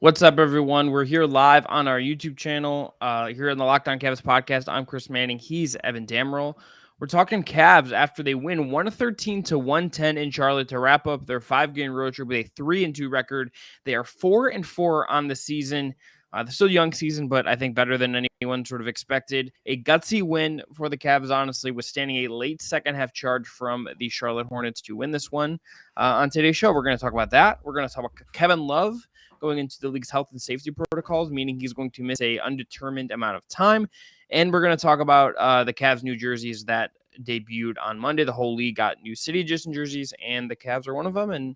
What's up, everyone? We're here live on our YouTube channel, here in the Locked On Cavs podcast. I'm Chris Manning. He's Evan Dammerall. We're talking Cavs after they win 113 to 110 in Charlotte to wrap up their 5-game road trip with a 3-2 record. They are 4-4 on the season. They're still a young season, but I think better than anyone sort of expected. A gutsy win for the Cavs, honestly, withstanding a late second half charge from the Charlotte Hornets to win this one. On today's show, we're going to talk about that. We're going to talk about Kevin Love going into the league's health and safety protocols, meaning he's going to miss a undetermined amount of time. And we're going to talk about the Cavs new jerseys that debuted on Monday. The whole league got new city edition jerseys, and the Cavs are one of them. And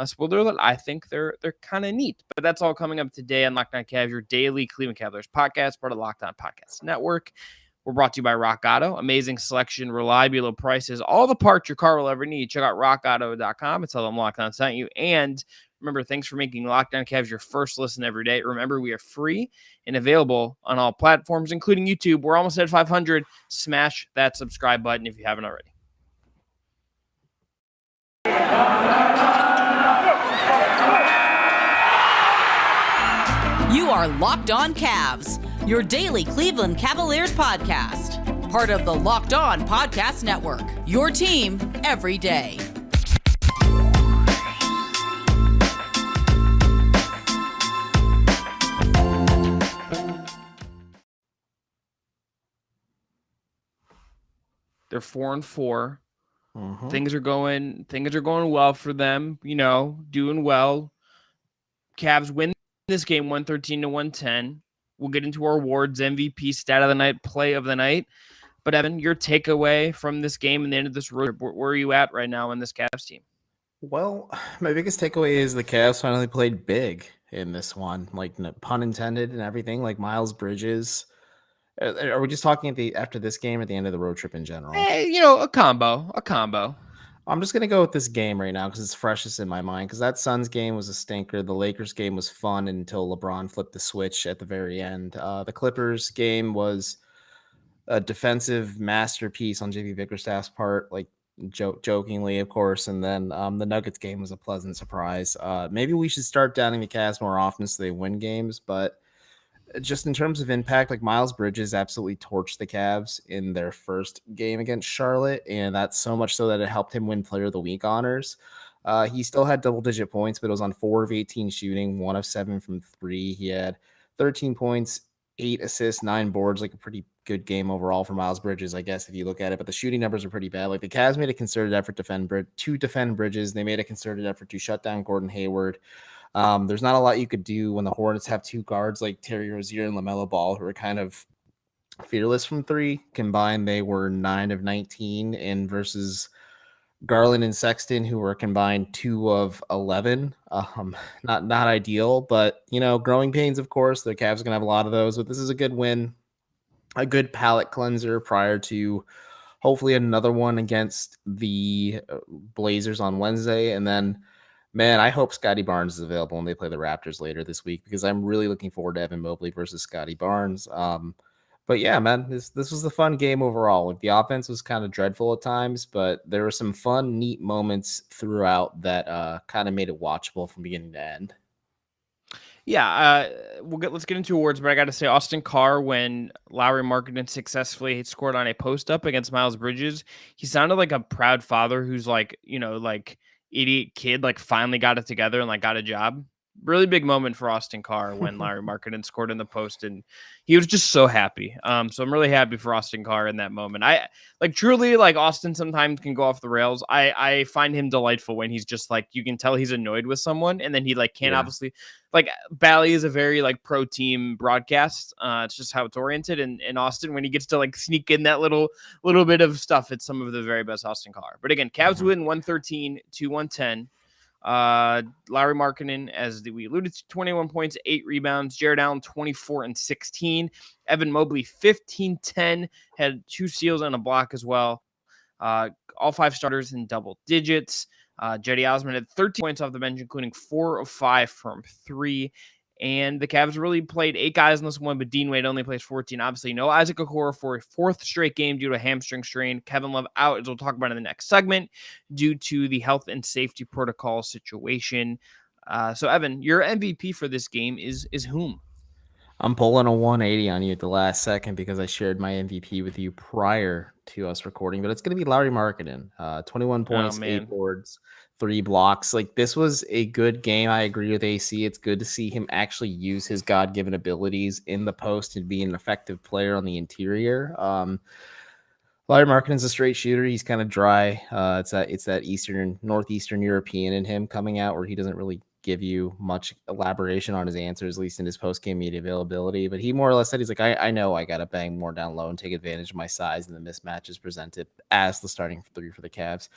spoiler alert, I think they're kind of neat. But that's all coming up today on Locked On Cavs, your daily Cleveland Cavaliers podcast, part of the Locked On Podcast Network. We're brought to you by Rock Auto. Amazing selection, reliably low prices, all the parts your car will ever need. Check out rockauto.com and tell them Locked On sent you. And remember, thanks for making Locked On Cavs your first listen every day. Remember, we are free and available on all platforms, including YouTube. We're almost at 500. Smash that subscribe button if you haven't already. You are Locked On Cavs, your daily Cleveland Cavaliers podcast. Part of the Locked On Podcast Network, your team every day. They're 4-4. Things are going well for them, doing well. Cavs win this game 113 to 110. We'll get into our awards, MVP, stat of the night, play of the night. But Evan, your takeaway from this game and the end of this road, where are you at right now in this Cavs team? Well, my biggest takeaway is the Cavs finally played big in this one, like pun intended and everything, like Miles Bridges. Are we just talking after this game or at the end of the road trip in general? Hey, a combo. I'm just going to go with this game right now because it's freshest in my mind because that Suns game was a stinker. The Lakers game was fun until LeBron flipped the switch at the very end. The Clippers game was a defensive masterpiece on JB Bickerstaff's part, like jokingly, of course. And then the Nuggets game was a pleasant surprise. Maybe we should start downing the Cavs more often so they win games, but just in terms of impact, like Miles Bridges absolutely torched the Cavs in their first game against Charlotte, and that's so much so that it helped him win Player of the Week honors. He still had double-digit points, but it was on 4 of 18 shooting, 1 of 7 from 3. He had 13 points, 8 assists, 9 boards, like a pretty good game overall for Miles Bridges, I guess, if you look at it. But the shooting numbers are pretty bad. Like the Cavs made a concerted effort to defend Bridges. They made a concerted effort to shut down Gordon Hayward. There's not a lot you could do when the Hornets have 2 guards like Terry Rozier and LaMelo Ball, who are kind of fearless from 3. Combined, they were 9 of 19, and versus Garland and Sexton, who were combined 2 of 11. Not ideal, but growing pains, of course. The Cavs are gonna have a lot of those, but this is a good win, a good palate cleanser prior to hopefully another one against the Blazers on Wednesday, and then. Man, I hope Scotty Barnes is available when they play the Raptors later this week because I'm really looking forward to Evan Mobley versus Scotty Barnes. But yeah, man, this was a fun game overall. Like the offense was kind of dreadful at times, but there were some fun, neat moments throughout that kind of made it watchable from beginning to end. Yeah, let's get into awards, but I got to say, Austin Carr, when Lauri Markkanen successfully scored on a post up against Miles Bridges, he sounded like a proud father who's like idiot kid, like finally got it together and like got a job. Really big moment for Austin Carr when Lauri Markkanen scored in the post, and he was just so happy. So I'm really happy for Austin Carr in that moment. I truly Austin sometimes can go off the rails. I find him delightful when he's just like, you can tell he's annoyed with someone, and then he can't obviously Bally is a very pro team broadcast. It's just how it's oriented. And Austin, when he gets to sneak in that little bit of stuff, it's some of the very best Austin Carr. But again, Cavs win 113 to 110. Lauri Markkanen, as we alluded to, 21 points, 8 rebounds. Jared Allen, 24 and 16. Evan Mobley, 15-10, had 2 steals and a block as well. All 5 starters in double digits. Jetty Osman had 13 points off the bench, including 4 of 5 from 3. And the Cavs really played 8 guys in this one, but Dean Wade only plays 14. Obviously, no Isaac Okoro for a 4th straight game due to a hamstring strain. Kevin Love out, as we'll talk about in the next segment, due to the health and safety protocol situation. So Evan, your MVP for this game is whom? I'm pulling a 180 on you at the last second because I shared my MVP with you prior to us recording, but it's going to be Lauri Markkanen. 21 Oh points, 8 man. boards, 3 blocks. Like, this was a good game. I agree with AC. It's good to see him actually use his God-given abilities in the post and be an effective player on the interior. Lauri Markkanen's a straight shooter. He's kind of dry. It's that northeastern European in him coming out where he doesn't really give you much elaboration on his answers, at least in his post-game media availability. But he more or less said, he's like, I know I got to bang more down low and take advantage of my size and the mismatches presented as the starting three for the Cavs.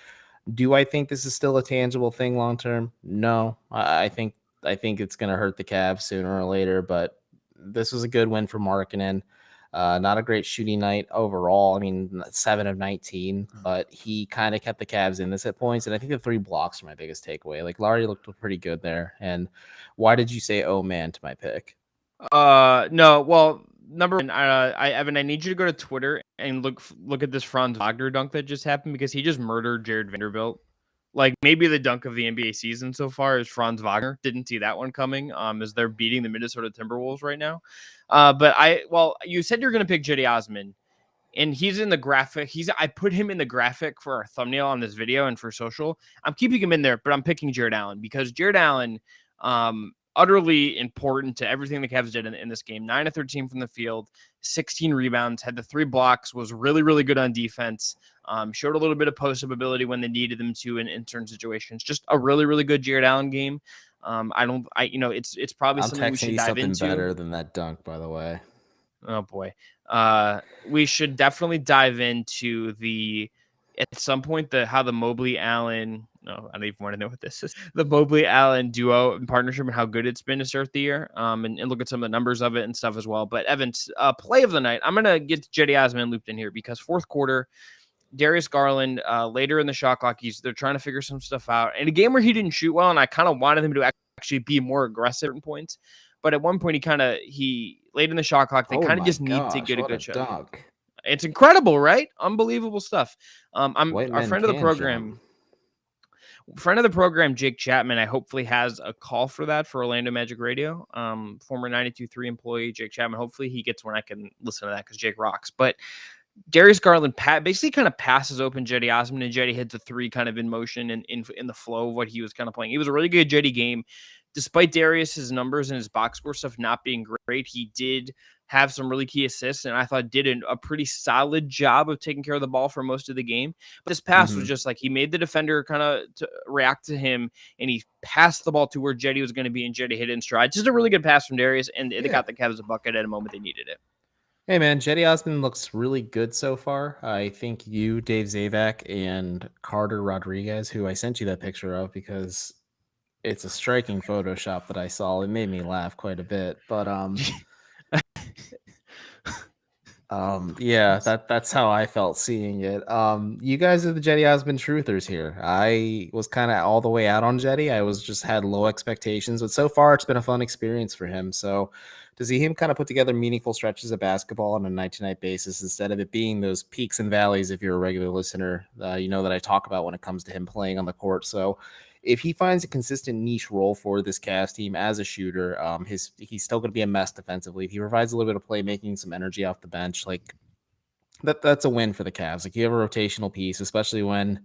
Do I think this is still a tangible thing long term? No. I think it's going to hurt the Cavs sooner or later, but this was a good win for Markkanen. Not a great shooting night overall. I mean, 7 of 19, but he kind of kept the Cavs in this at points. And I think the 3 blocks are my biggest takeaway. Like, Lauri looked pretty good there. And why did you say, oh man, to my pick? No. Well, number one, Evan, I need you to go to Twitter and look at this Franz Wagner dunk that just happened because he just murdered Jared Vanderbilt. Like, maybe the dunk of the NBA season so far is Franz Wagner. Didn't see that one coming. As they're beating the Minnesota Timberwolves right now. But you said you're gonna pick Cedi Osman, and he's in the graphic. I put him in the graphic for our thumbnail on this video and for social. I'm keeping him in there, but I'm picking Jared Allen because Jared Allen, utterly important to everything the Cavs did in this game. 9 of 13 from the field, 16 rebounds, had the 3 blocks, was really, really good on defense. Showed a little bit of post-up ability when they needed them to in certain situations. Just a really, really good Jared Allen game. It's probably I'm something we texting should you dive something into. better than that dunk, by the way. Oh boy. We should definitely dive into at some point how the Mobley Allen. No, I don't even want to know what this is. The Mobley Allen duo and partnership and how good it's been to start the year. And look at some of the numbers of it and stuff as well. But Evans, play of the night. I'm gonna get Cedi Osman looped in here because fourth quarter, Darius Garland, later in the shot clock, they're trying to figure some stuff out. In a game where he didn't shoot well, and I kind of wanted him to actually be more aggressive at certain points. But at one point, he late in the shot clock, they kind of just need to get a good shot. Dunk. It's incredible, right? Unbelievable stuff. White Our men friend of the can program. jump. Friend of the program, Jake Chapman, I hopefully has a call for that for Orlando Magic Radio. Former 92.3 employee, Jake Chapman. Hopefully he gets when I can listen to that because Jake rocks. But Darius Garland basically kind of passes open Cedi Osman, and Cedi hits a 3 kind of in motion and in the flow of what he was kind of playing. It was a really good Cedi game. Despite Darius's numbers and his box score stuff not being great, he did have some really key assists, and I thought did a pretty solid job of taking care of the ball for most of the game. But this pass was just like he made the defender kind of react to him, and he passed the ball to where Cedi was going to be, and Cedi hit it in stride. Just a really good pass from Darius, and it got the Cavs a bucket at a moment they needed it. Hey, man, Cedi Osman looks really good so far. I think you, Dave Zavak, and Carter Rodriguez, who I sent you that picture of because it's a striking Photoshop that I saw. It made me laugh quite a bit. But yeah, that's how I felt seeing it. You guys are the Cedi Osman truthers here. I was kind of all the way out on Cedi. I was just had low expectations, but so far it's been a fun experience for him. So to see him kind of put together meaningful stretches of basketball on a night-to-night basis instead of it being those peaks and valleys, if you're a regular listener, you know that I talk about when it comes to him playing on the court. So if he finds a consistent niche role for this Cavs team as a shooter, he's still going to be a mess defensively. If he provides a little bit of playmaking, some energy off the bench, like that's a win for the Cavs. Like, you have a rotational piece, especially when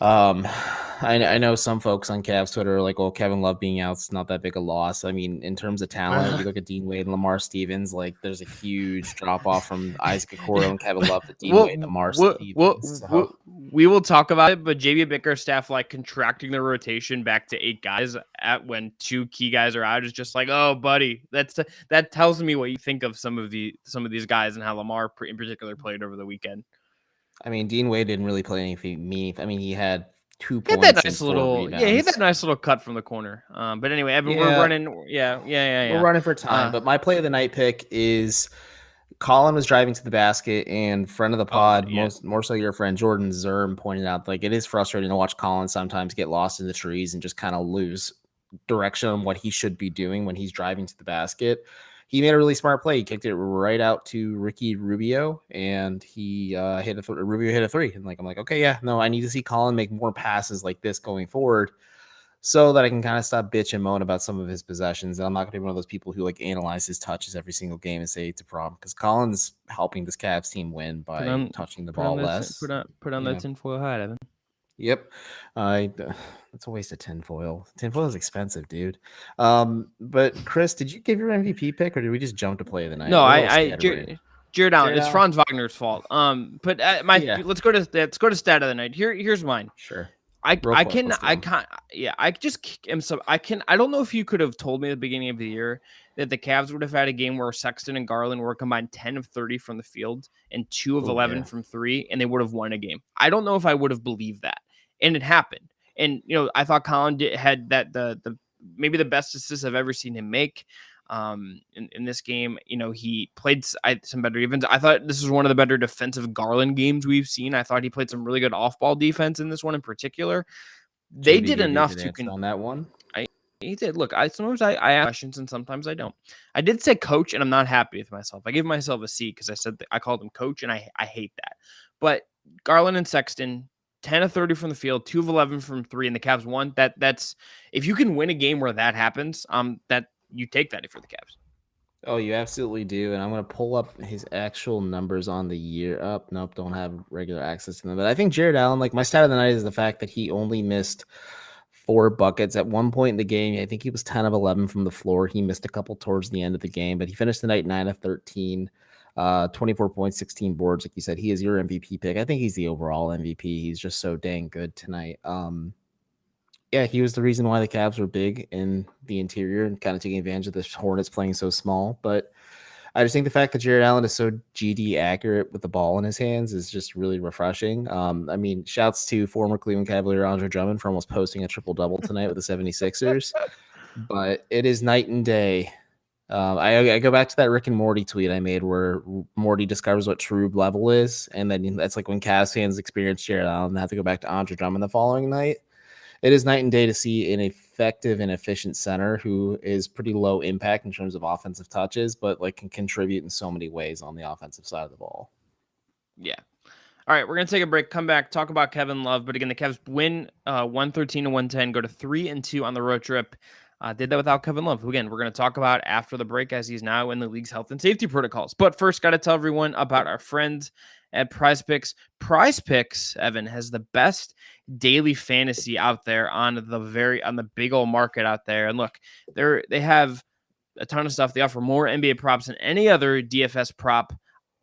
I know some folks on Cavs Twitter are like, well, Kevin Love being out's not that big a loss. I mean, in terms of talent, you look at Dean Wade and Lamar Stevens, like there's a huge drop off from Isaac Okoro and Kevin Love to Dean Wade and Lamar Stevens. We will talk about it, but JB Bickerstaff like contracting the rotation back to 8 guys at when 2 key guys are out is just like, oh, buddy, that tells me what you think of some of these guys and how Lamar in particular played over the weekend. I mean, Dean Wade didn't really play anything meaningful. I mean, he had 2 He points had that and nice 4 little, rebounds. he had that nice little cut from the corner. But anyway, Evan, Yeah. we're running. Yeah. We're running for time. But my play of the night pick is Colin was driving to the basket, and friend of the pod, more so your friend Jordan Zerm, pointed out like it is frustrating to watch Colin sometimes get lost in the trees and just kind of lose direction on what he should be doing when he's driving to the basket. He made a really smart play. He kicked it right out to Ricky Rubio, and he Rubio hit a 3. And like I'm like, okay, yeah, no, I need to see Colin make more passes like this going forward. so that I can kind of stop bitch and moan about some of his possessions. And I'm not going to be one of those people who like analyze his touches every single game and say it's a problem, because Colin's helping this Cavs team win by touching the ball less. Put on that tinfoil hat, Evan. Yep. That's a waste of tinfoil. Tinfoil is expensive, dude. But Chris, did you give your MVP pick, or did we just jump to play of the night? No, Jared Allen. It's Franz Wagner's fault. But let's go to stat of the night. Here's mine. Sure. I don't know if you could have told me at the beginning of the year that the Cavs would have had a game where Sexton and Garland were combined 10 of 30 from the field and 2 of 11 from 3, and they would have won a game. I don't know if I would have believed that. And it happened. And, I thought Colin had that the maybe the best assist I've ever seen him make in this game. He played some better defense. I thought this was one of the better defensive Garland games we've seen. I thought he played some really good off-ball defense in this one in particular. They did enough to on that one. He did. Look, sometimes I ask questions and sometimes I don't. I did say coach, and I'm not happy with myself. I give myself a C because I said I called him coach, and I hate that. But Garland and Sexton, 10 of 30 from the field, 2 of 11 from 3, and the Cavs won. That's if you can win a game where that happens, that you take that if you're the Cavs. Oh, you absolutely do. And I'm going to pull up his actual numbers on the year. Nope, don't have regular access to them. But I think Jared Allen, like my stat of the night is the fact that he only missed 4 buckets at one point in the game. I think he was 10 of 11 from the floor. He missed a couple towards the end of the game, but he finished the night 9 of 13, 24 points, 16 boards. Like you said, he is your MVP pick. I think he's the overall MVP. He's just so dang good tonight. Yeah, he was the reason why the Cavs were big in the interior and kind of taking advantage of the Hornets playing so small. But I just think the fact that Jared Allen is so GD accurate with the ball in his hands is just really refreshing. I mean, shouts to former Cleveland Cavalier Andre Drummond for almost posting a triple-double tonight with the 76ers. But it is night and day. I go back to that Rick and Morty tweet I made where Morty discovers what true level is. And then that's like when Cavs fans experience Jared Allen and have to go back to Andre Drummond the following night. It is night and day to see an effective and efficient center who is pretty low impact in terms of offensive touches, but like can contribute in so many ways on the offensive side of the ball. Yeah. All right, we're going to take a break, come back, talk about Kevin Love. But again, the Cavs win 113-110, go to 3-2 on the road trip. Did that without Kevin Love, who, again, we're going to talk about after the break as he's now in the league's health and safety protocols. But first, got to tell everyone about our friends at PrizePicks. PrizePicks, Evan, has the best daily fantasy out there on the big old market out there. And look, they have a ton of stuff. They offer more NBA props than any other DFS prop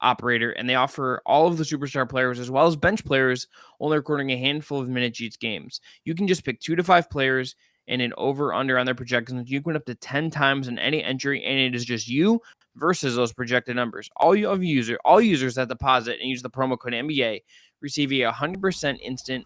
operator, and they offer all of the superstar players as well as bench players, only recording a handful of minutes each games. You can just pick 2 to 5 players and an over-under on their projections. You can win up to 10 times in any entry, and it is just you versus those projected numbers. All users that deposit and use the promo code NBA receive a 100% instant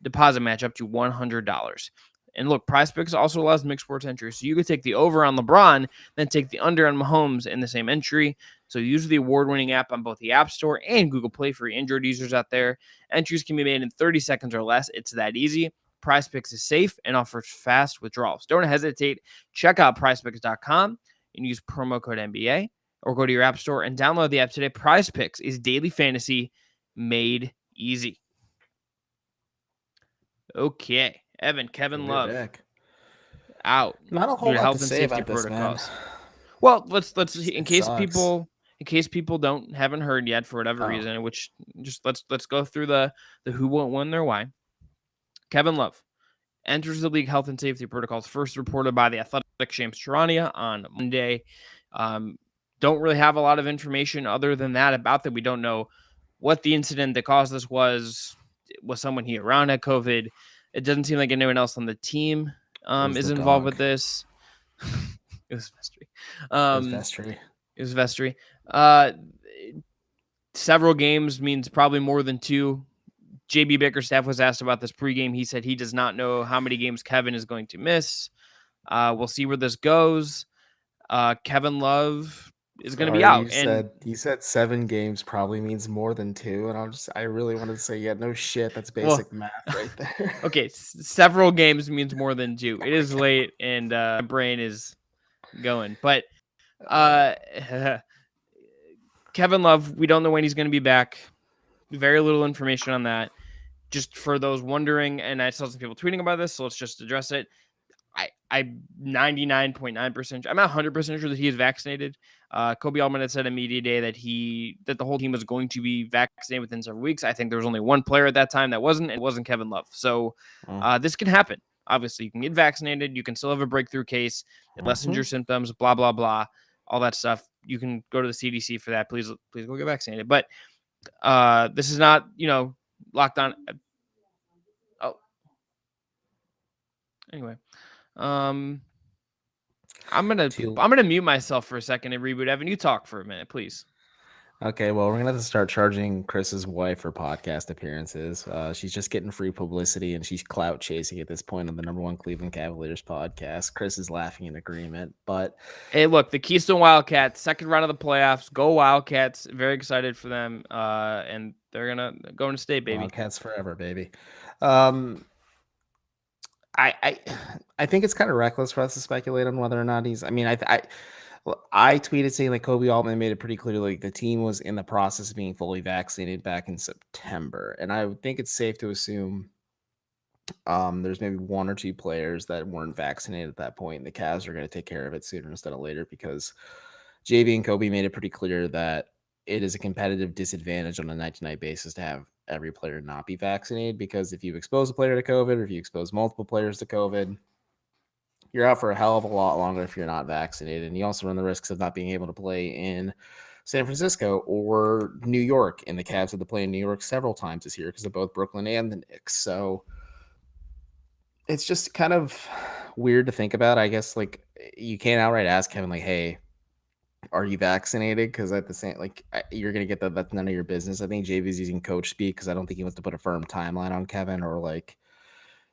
deposit match up to $100. And look, PrizePicks also allows mixed sports entries. So you could take the over on LeBron, then take the under on Mahomes in the same entry. So use the award-winning app on both the App Store and Google Play for Android users out there. Entries can be made in 30 seconds or less. It's that easy. PrizePicks is safe and offers fast withdrawals. Don't hesitate. Check out PrizePicks.com and use promo code NBA, or go to your App Store and download the app today. PrizePicks is daily fantasy made easy. Okay, Evan, Kevin Love out. Not a whole lot to say about this, man. Well, let's in case people haven't heard yet for whatever reason, which just let's go through the who, what, when, their why. Kevin Love enters the league health and safety protocols, first reported by the Athletic Shams Charania on Monday. Don't really have a lot of information other than that about that. We don't know what the incident that caused this was. Was someone he around had COVID? It doesn't seem like anyone else on the team is involved with this. It was Vestry. It was Vestry. Several games means probably more than 2. JB Bickerstaff was asked about this pregame. He said he does not know how many games Kevin is going to miss. We'll see where this goes. Kevin Love is going to be out. You said 7 games probably means more than 2, and I really wanted to say, yeah, no shit, that's basic math right there. Okay, several games means more than 2. It is late, and my brain is going. But Kevin Love, we don't know when he's going to be back. Very little information on that. Just for those wondering, and I saw some people tweeting about this, so let's just address it. I'm 99.9%. I'm not 100% sure that he is vaccinated. Kobe Altman had said in media day that the whole team was going to be vaccinated within several weeks. I think there was only one player at that time that wasn't, and it wasn't Kevin Love. So this can happen. Obviously, you can get vaccinated. You can still have a breakthrough case. It lessens your symptoms, blah, blah, blah, all that stuff. You can go to the CDC for that. Please go get vaccinated. But this is not, locked on. Oh, anyway. I'm gonna mute myself for a second and reboot. Evan, you talk for a minute, please. Okay, well, we're gonna have to start charging Chris's wife for podcast appearances. She's just getting free publicity, and she's clout chasing at this point on the #1 Cleveland Cavaliers podcast. Chris is laughing in agreement, but hey, look, the Keystone Wildcats, second round of the playoffs. Go Wildcats! Very excited for them, and they're gonna go into state, baby. Wildcats forever, baby. I think it's kind of reckless for us to speculate on whether or not he's. I mean, I tweeted saying like Kobe Altman made it pretty clear like the team was in the process of being fully vaccinated back in September, and I would think it's safe to assume there's maybe one or two players that weren't vaccinated at that point, and the Cavs are going to take care of it sooner instead of later because JB and Kobe made it pretty clear that it is a competitive disadvantage on a night-to-night basis to have every player not be vaccinated, because if you expose a player to COVID or if you expose multiple players to COVID, you're out for a hell of a lot longer if you're not vaccinated. And you also run the risks of not being able to play in San Francisco or New York. And the Cavs had to play in New York several times this year because of both Brooklyn and the Knicks. So it's just kind of weird to think about. I guess like you can't outright ask Kevin like, hey, are you vaccinated? Because at the same, like you're gonna get that's none of your business. I think JV's using coach speak because I don't think he wants to put a firm timeline on Kevin, or like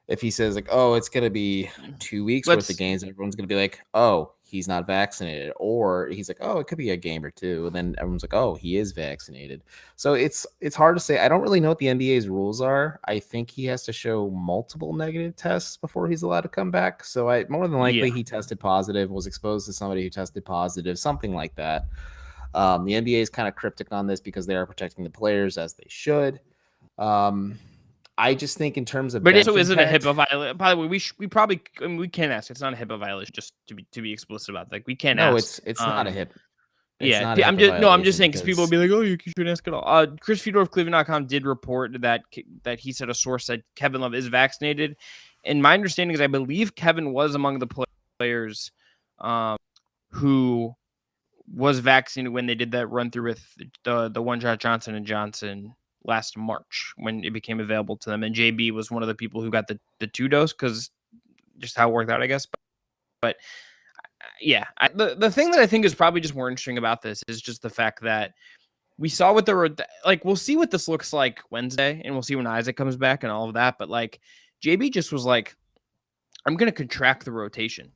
if he says like, oh, it's gonna be 2 weeks worth of games, everyone's gonna be like, oh, he's not vaccinated, or he's like, oh, it could be a game or two, and then everyone's like, oh, he is vaccinated. So it's hard to say. I don't really know what the NBA's rules are. I think he has to show multiple negative tests before he's allowed to come back. So more than likely he tested positive, was exposed to somebody who tested positive, something like that. The NBA is kind of cryptic on this because they are protecting the players as they should. I just think in terms of, but so is it a HIPAA violation? By the way, we probably, I mean, we can't ask. It's not a HIPAA violation, just to be explicit about that. Like, we can't ask. No, it's not a HIPAA. Yeah, I'm just saying because people will be like, oh, you shouldn't ask at all. Chris Fedor of Cleveland.com did report that he said a source said Kevin Love is vaccinated, and my understanding is I believe Kevin was among the players who was vaccinated when they did that run through with the one-shot Johnson & Johnson last March when it became available to them, and JB was one of the people who got the 2-dose because just how it worked out, I guess. But yeah, the thing that I think is probably just more interesting about this is just the fact that we saw what we'll see what this looks like Wednesday, and we'll see when Isaac comes back and all of that. But like JB just was like, I'm gonna contract the rotation.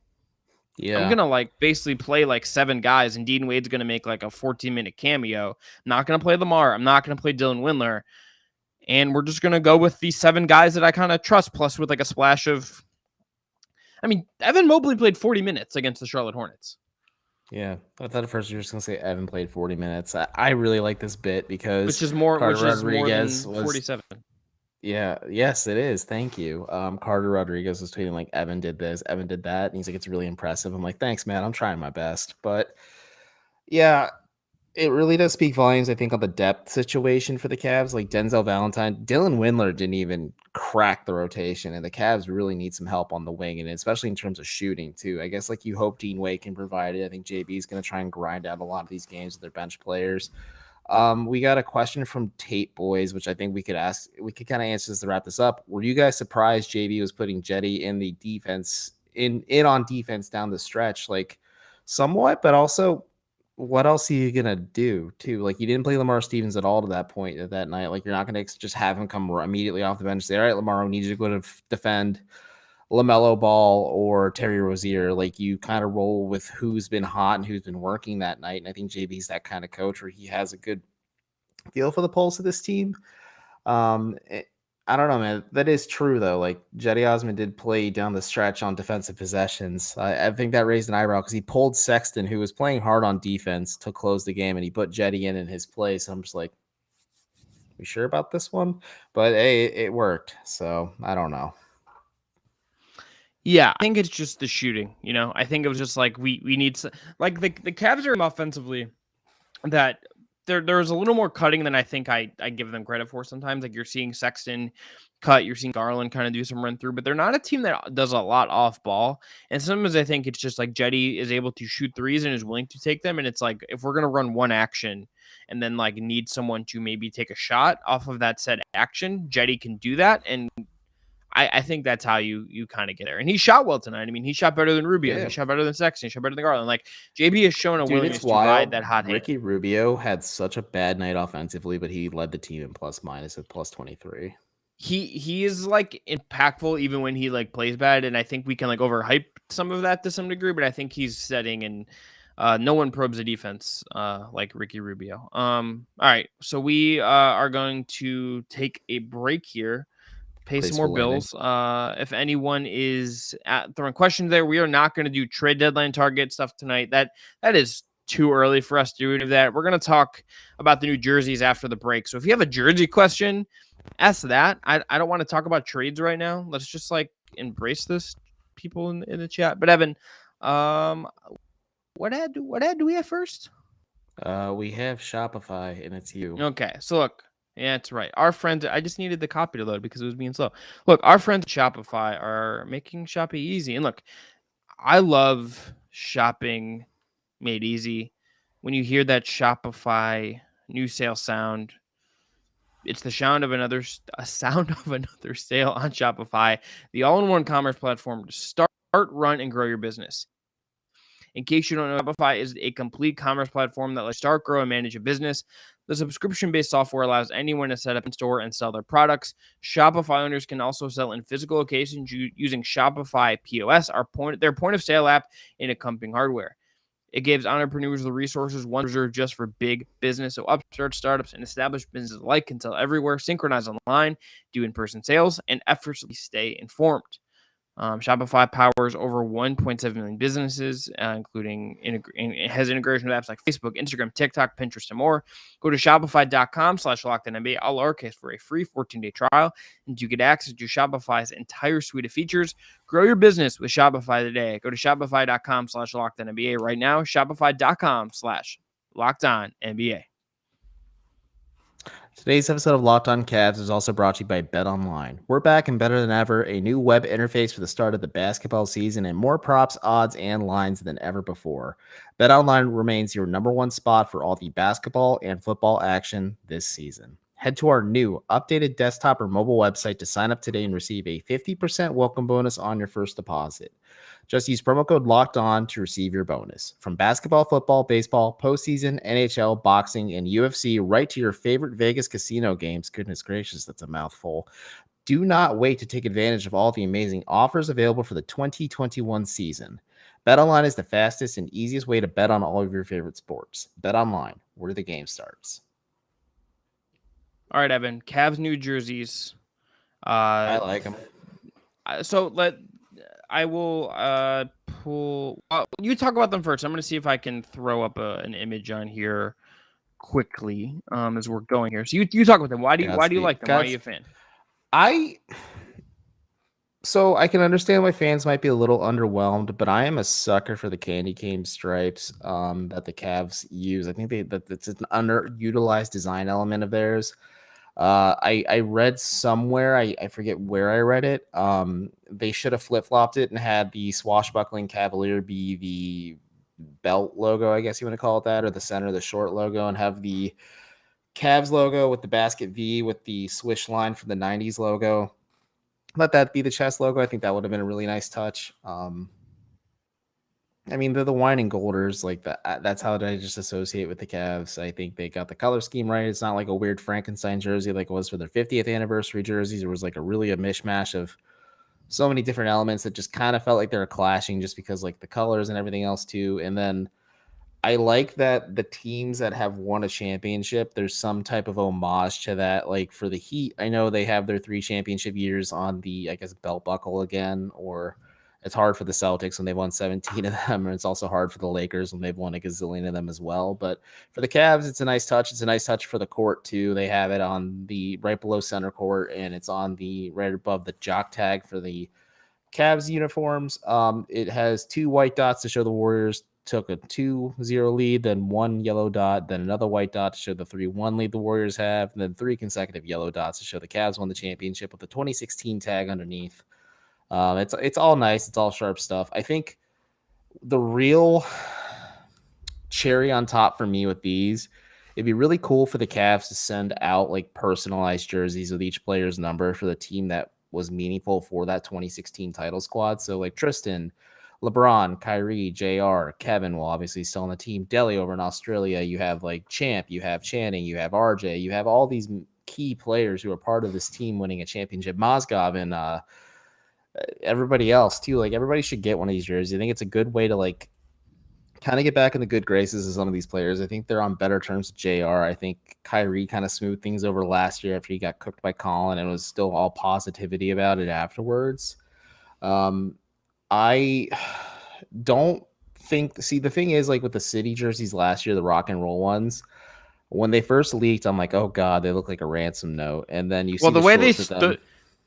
Yeah, I'm gonna like basically play like 7 guys, and Dean Wade's gonna make like a 14-minute cameo. I'm not gonna play Lamar. I'm not gonna play Dylan Windler, and we're just gonna go with the 7 guys that I kind of trust, plus with like a splash of. I mean, Evan Mobley played 40 minutes against the Charlotte Hornets. Yeah, I thought at first you were just gonna say Evan played 40 minutes. I really like this bit because which is more than 47. Yeah, yes, it is. Thank you. Carter Rodriguez was tweeting like Evan did this, Evan did that, and he's like, it's really impressive. I'm like, thanks, man. I'm trying my best. But yeah, it really does speak volumes, I think, on the depth situation for the Cavs. Like Denzel Valentine, Dylan Windler didn't even crack the rotation, and the Cavs really need some help on the wing, and especially in terms of shooting too. I guess like you hope Dean Wade can provide it. I think JB is going to try and grind out a lot of these games with their bench players. We got a question from Tate Boys, which I think we could ask. We could kind of answer this to wrap this up. Were you guys surprised JB was putting Jetty in the defense in on defense down the stretch? Like somewhat, but also what else are you gonna do too? Like you didn't play Lamar Stevens at all to that point at that night. Like you're not gonna just have him come immediately off the bench and say, all right, Lamar, we need you to go to defend LaMelo Ball or Terry Rozier. Like you kind of roll with who's been hot and who's been working that night. And I think JB's that kind of coach where he has a good feel for the pulse of this team. I don't know, man. That is true though. Like Jetty Osman did play down the stretch on defensive possessions. I think that raised an eyebrow because he pulled Sexton, who was playing hard on defense, to close the game, and he put Jetty in his place. I'm just like, we sure about this one? But hey, it worked. So I don't know. Yeah, I think it's just the shooting. I think it was just like we need like the Cavs are offensively that there's a little more cutting than I think I give them credit for sometimes. Like you're seeing Sexton cut, you're seeing Garland kind of do some run through, but they're not a team that does a lot off ball. And sometimes I think it's just like Jetty is able to shoot threes and is willing to take them. And it's like if we're gonna run one action and then like need someone to maybe take a shot off of that said action, Jetty can do that. And I think that's how you kind of get there. And he shot well tonight. I mean, he shot better than Rubio. Yeah. He shot better than Sexton. He shot better than Garland. Like JB has shown a Dude, willingness it's to ride wild. that hot hand. Ricky Rubio had such a bad night offensively, but he led the team in plus minus at plus 23. He is like impactful even when he like plays bad, and I think we can like overhype some of that to some degree, but I think he's setting and no one probes the defense like Ricky Rubio. All right, so we are going to take a break here. Pay some more bills. If anyone is throwing questions there, we are not going to do trade deadline target stuff tonight. That is too early for us to do that. We're going to talk about the new jerseys after the break. So if you have a jersey question, ask that. I don't want to talk about trades right now. Let's just like embrace this, people in the chat. But Evan, what ad do we have first? We have Shopify, and it's you. Okay, so look. Yeah, that's right. Our friends, I just needed the copy to load because it was being slow. Look, our friends at Shopify are making shopping easy. And look, I love shopping made easy. When you hear that Shopify new sale sound, it's the sound of another sale on Shopify, the all-in-one commerce platform to start, run, and grow your business. In case you don't know, Shopify is a complete commerce platform that lets you start, grow, and manage a business. The subscription-based software allows anyone to set up a store and sell their products. Shopify owners can also sell in physical locations using Shopify POS, their point-of-sale app, and accompanying hardware. It gives entrepreneurs the resources one reserved just for big business, so upstart startups and established businesses alike can sell everywhere, synchronize online, do in-person sales, and effortlessly stay informed. Shopify powers over 1.7 million businesses, including it has integration with apps like Facebook, Instagram, TikTok, Pinterest, and more. Go to shopify.com/LockedOnNBA, all lowercase, for a free 14-day trial, and you get access to Shopify's entire suite of features. Grow your business with Shopify today. Go to shopify.com/LockedOnNBA right now. Shopify.com/LockedOnNBA. Today's episode of Locked On Cavs is also brought to you by BetOnline. We're back and better than ever, a new web interface for the start of the basketball season and more props, odds, and lines than ever before. BetOnline remains your number one spot for all the basketball and football action this season. Head to our new updated desktop or mobile website to sign up today and receive a 50% welcome bonus on your first deposit. Just use promo code Locked On to receive your bonus. From basketball, football, baseball, postseason, NHL, boxing, and UFC, right to your favorite Vegas casino games. Goodness gracious, that's a mouthful. Do not wait to take advantage of all the amazing offers available for the 2021 season. BetOnline is the fastest and easiest way to bet on all of your favorite sports. BetOnline, where the game starts. All right, Evan. Cavs new jerseys. I like them. So I will pull. You talk about them first. I'm going to see if I can throw up an image on here quickly as we're going here. So you talk about them. Why do you like them? Why are you a fan? So I can understand why fans might be a little underwhelmed, but I am a sucker for the candy cane stripes that the Cavs use. I think that's an underutilized design element of theirs. I read somewhere, I forget where I read it. They should have flip-flopped it and had the swashbuckling Cavalier be the belt logo, I guess you want to call it that, or the center of the short logo, and have the Cavs logo with the basket V with the swish line from the 90s logo. Let that be the chest logo. I think that would have been a really nice touch. I mean, they're the wine and golders, like that. That's how I just associate with the Cavs. I think they got the color scheme right. It's not like a weird Frankenstein jersey like it was for their 50th anniversary jerseys. It was like a mishmash of so many different elements that just kind of felt like they were clashing just because like the colors and everything else too. And then I like that the teams that have won a championship, there's some type of homage to that. Like for the Heat, I know they have their 3 championship years on the, I guess, belt buckle again, or it's hard for the Celtics when they've won 17 of them, and it's also hard for the Lakers when they've won a gazillion of them as well. But for the Cavs, it's a nice touch. It's a nice touch for the court too. They have it on the right below center court, and it's on the right above the jock tag for the Cavs uniforms. It has 2 white dots to show the Warriors took a 2-0 lead, then 1 yellow dot, then another white dot to show the 3-1 lead the Warriors have, and then 3 consecutive yellow dots to show the Cavs won the championship with the 2016 tag underneath. It's all nice. It's all sharp stuff. I think the real cherry on top for me with these, it'd be really cool for the Cavs to send out like personalized jerseys with each player's number for the team that was meaningful for that 2016 title squad. So like Tristan, LeBron, Kyrie, JR, Kevin will obviously still on the team. Delly over in Australia. You have like Champ, you have Channing, you have RJ, you have all these key players who are part of this team winning a championship. Mozgov and everybody else too. Like everybody should get one of these jerseys. I think it's a good way to like kind of get back in the good graces of some of these players. I think they're on better terms with JR. I think Kyrie kind of smoothed things over last year after he got cooked by Colin and was still all positivity about it afterwards. I don't think, see, the thing is like with the city jerseys last year, the rock and roll ones, when they first leaked, I'm like, oh God, they look like a ransom note. And then you see the way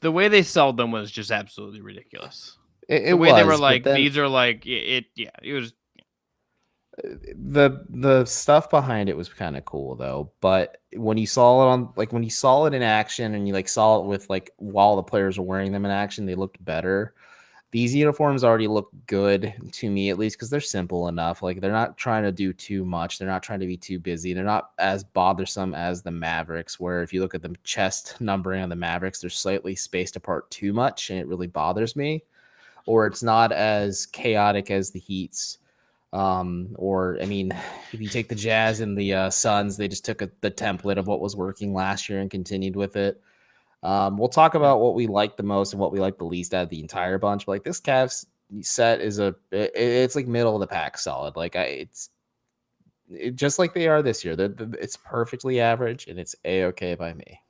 the way they sold them was just absolutely ridiculous. The way they were like, these are like it. Yeah, it was. The stuff behind it was kind of cool though, but when you saw it in action and you like saw it with like while the players were wearing them in action, they looked better. These uniforms already look good to me, at least because they're simple enough. Like they're not trying to do too much. They're not trying to be too busy. They're not as bothersome as the Mavericks, where if you look at the chest numbering on the Mavericks, they're slightly spaced apart too much, and it really bothers me. Or it's not as chaotic as the Heat's. Or I mean, if you take the Jazz and the Suns, they just took the template of what was working last year and continued with it. We'll talk about what we like the most and what we like the least out of the entire bunch. But like this Cavs set is it's like middle of the pack solid. Like it's just like they are this year. It's perfectly average and it's a-okay by me.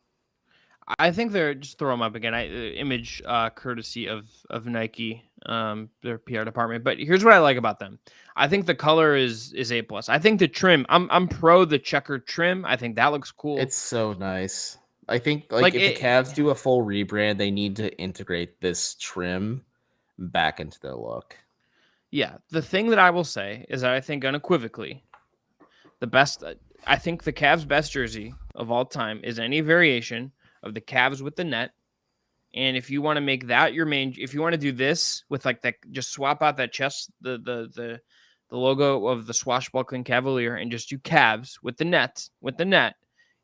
I think they're just throw them up again. Image courtesy of Nike, their PR department. But here's what I like about them. I think the color is A+. I think the trim. I'm pro the checkered trim. I think that looks cool. It's so nice. I think if the Cavs do a full rebrand, they need to integrate this trim back into their look. Yeah, the thing that I will say is that I think unequivocally the best. I think the Cavs' best jersey of all time is any variation of the Cavs with the net. And if you want to make that your main, if you want to do this with like that, just swap out that chest, the logo of the swashbuckling Cavalier, and just do Cavs with the net,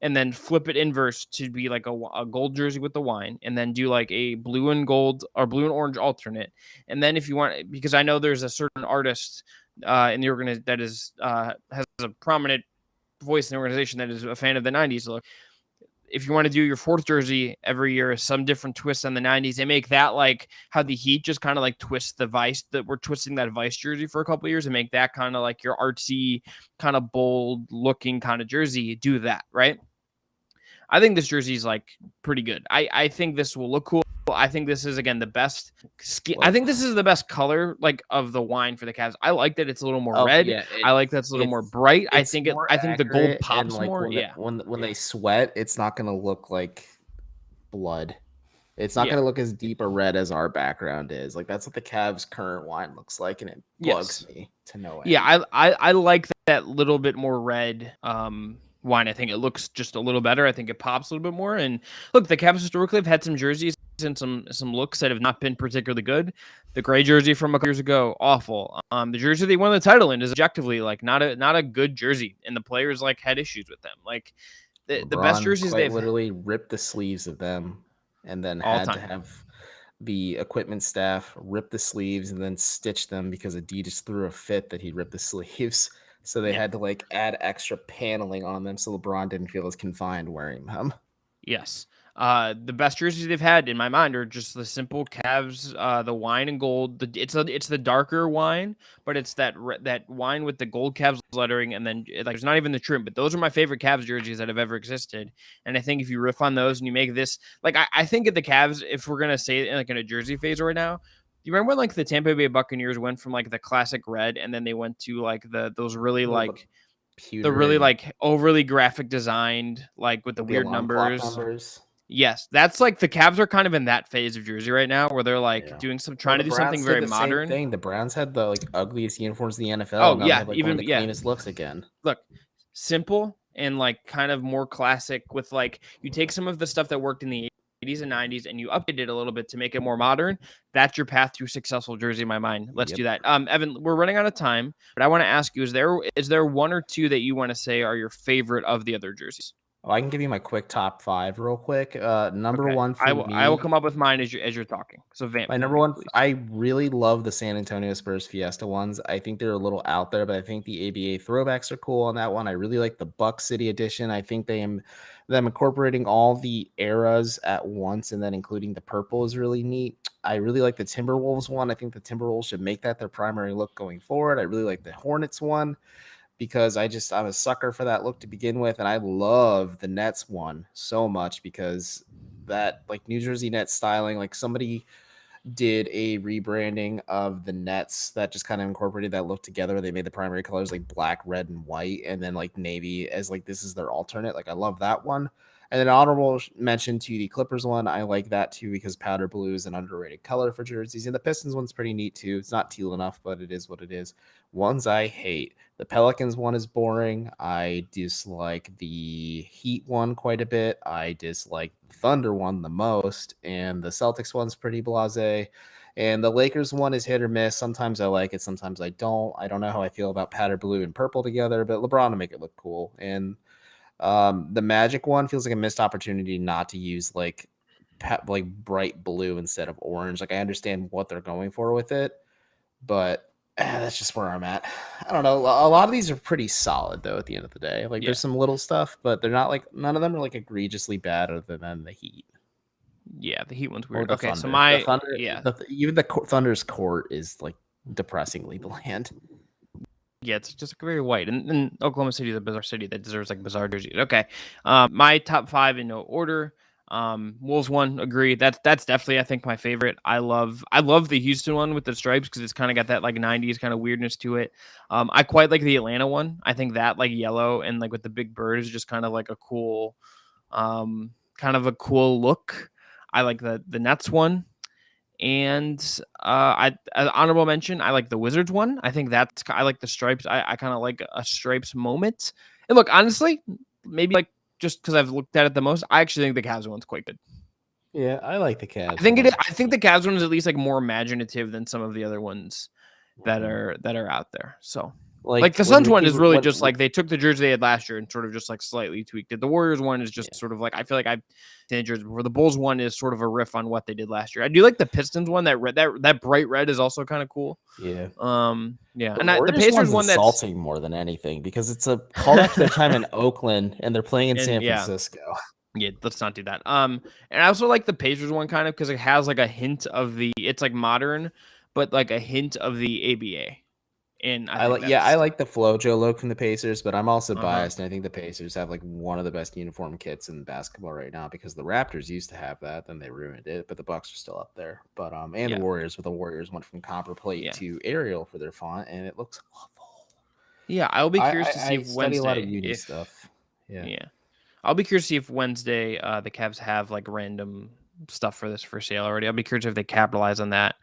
and then flip it inverse to be like a gold jersey with the wine, and then do like a blue and gold or blue and orange alternate. And then if you want, because I know there's a certain artist in the organization that is has a prominent voice in the organization that is a fan of the 90s look. If you want to do your fourth jersey every year, some different twist on the 90s, they make that like how the Heat just kind of like twist the Vice, that we're twisting that Vice jersey for a couple of years, and make that kind of like your artsy, kind of bold looking kind of jersey. Do that, right? I think this jersey is like pretty good. I think this will look cool. I think this is again the best skin. I think this is the best color like of the wine for the Cavs. I like that it's a little more red. Yeah, I like that's a little more bright. I think the gold pops like more. When they sweat, it's not gonna look like blood. It's not gonna look as deep a red as our background is. Like that's what the Cavs' current wine looks like, and it bugs me to no end. Yeah, I like that little bit more red. Wine. I think it looks just a little better. I think it pops a little bit more. And look, the Cavs historically have had some jerseys and some looks that have not been particularly good. The gray jersey from a couple years ago, awful. The jersey they won the title in is objectively like not a good jersey, and the players like had issues with them. Like the best jerseys they've literally ripped the sleeves of them, and then had to have the equipment staff rip the sleeves and then stitch them because Adidas threw a fit that he ripped the sleeves. So they had to like add extra paneling on them so LeBron didn't feel as confined wearing them. Yes. The best jerseys they've had in my mind are just the simple Cavs, the wine and gold. It's the darker wine, but it's that wine with the gold Cavs lettering, and then like there's not even the trim. But those are my favorite Cavs jerseys that have ever existed. And I think if you riff on those and you make this, like I think at the Cavs, if we're gonna say like in a jersey phase right now. You remember when like the Tampa Bay Buccaneers went from like the classic red, and then they went to like those really like the really like overly graphic designed, like with the weird numbers. Yes, that's like the Cavs are kind of in that phase of jersey right now where they're like trying to do something very modern. Same thing. The Browns had the ugliest uniforms in the NFL. Oh Now they yeah, have one of even the cleanest looks again. Look, simple and like kind of more classic with like you take some of the stuff that worked in the 80s and 90s and you update it a little bit to make it more modern. That's your path to successful jersey in my mind. Let's do that. Evan, we're running out of time, but I want to ask you, is there one or two that you want to say are your favorite of the other jerseys? Oh, I can give you my quick top 5 real quick. Number Okay. one for I will me. come up with mine as you're talking. So vamp. My number one, please. I really love the San Antonio Spurs Fiesta ones. I think they're a little out there, but I think the ABA throwbacks are cool on that one. I really like the Buck City edition. I think them incorporating all the eras at once and then including the purple is really neat. I really like the Timberwolves one. I think the Timberwolves should make that their primary look going forward. I really like the Hornets one, because I'm a sucker for that look to begin with. And I love the Nets one so much because that like New Jersey Nets styling, like somebody did a rebranding of the Nets that just kind of incorporated that look together. They made the primary colors like black, red, and white, and then like navy as like this is their alternate. Like I love that one. And then honorable mention to the Clippers one. I like that too because powder blue is an underrated color for jerseys. And the Pistons one's pretty neat too. It's not teal enough, but it is what it is. Ones I hate. The Pelicans one is boring. I dislike the Heat one quite a bit. I dislike the Thunder one the most. And the Celtics one's pretty blasé. And the Lakers one is hit or miss. Sometimes I like it, sometimes I don't. I don't know how I feel about powder blue and purple together, but LeBron will make it look cool. And the Magic one feels like a missed opportunity not to use like bright blue instead of orange. Like I understand what they're going for with it, but that's just where I'm at. I don't know. A lot of these are pretty solid though. At the end of the day, like there's some little stuff, but they're not like none of them are like egregiously bad other than the Heat. Yeah, the Heat one's weird. Okay, Thunder. so my Thunder, even the Thunder's court is like depressingly bland. Yeah, it's just very white. And Oklahoma City is a bizarre city that deserves like bizarre jerseys. Okay. My top 5 in no order. Wolves one, agree. That's definitely I think my favorite. I love the Houston one with the stripes because it's kind of got that like 90s kind of weirdness to it. I quite like the Atlanta one. I think that like yellow and like with the big bird is just kind of like a cool look. I like the Nets one. And I honorable mention, I like the Wizards one. I think I like the stripes. I kind of like a stripes moment. And look, honestly, maybe like just because I've looked at it the most, I actually think the Cavs one's quite good. Yeah, I like the Cavs. I think the Cavs one is at least like more imaginative than some of the other ones that are out there. So like the Suns one is really just like they took the jersey they had last year and sort of just like slightly tweaked it. The Warriors one is just sort of like I feel like I've seen jerseys before. The Bulls one is sort of a riff on what they did last year. I do like the Pistons one. That bright red is also kind of cool. Yeah. Yeah. And the Pacers one that's insulting more than anything because it's a callback to their time in Oakland and they're playing in San Francisco. Yeah, let's not do that. And I also like the Pacers one kind of because it has like a hint of it's like modern, but like a hint of the ABA. And I like the FloJo look from the Pacers, but I'm also biased, and I think the Pacers have like one of the best uniform kits in basketball right now because the Raptors used to have that, then they ruined it, but the Bucks are still up there. But the Warriors, with the Warriors went from copper plate to Arial for their font, and it looks awful. Yeah, I'll be curious to see if Wednesday a lot of uni stuff. Yeah, I'll be curious to see if Wednesday the Cavs have like random stuff for sale already. I'll be curious if they capitalize on that.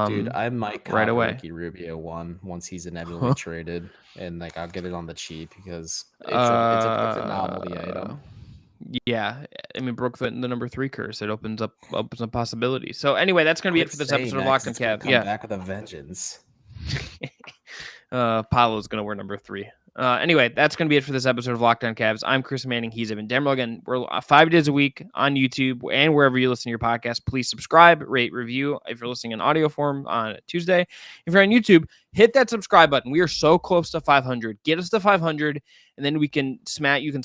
Dude, I might right away. Ricky Rubio one once he's inevitably traded, and like I'll get it on the cheap because it's a novelty item. Yeah, I mean, broke the number 3 curse. It opens up possibilities. So anyway, that's gonna be it for this episode of Locked on Cavs. Come back with a vengeance. Paolo's gonna wear number 3. Anyway, that's going to be it for this episode of Locked on Cavs. I'm Chris Manning. He's Evan Dammerall. Again, we're 5 days a week on YouTube and wherever you listen to your podcast. Please subscribe, rate, review. If you're listening in audio form on Tuesday, if you're on YouTube, hit that subscribe button. We are so close to 500. Get us to 500, and then we can you can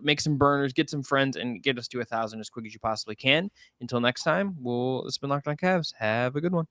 make some burners, get some friends, and get us to 1,000 as quick as you possibly can. Until next time, it's been Locked on Cavs. Have a good one.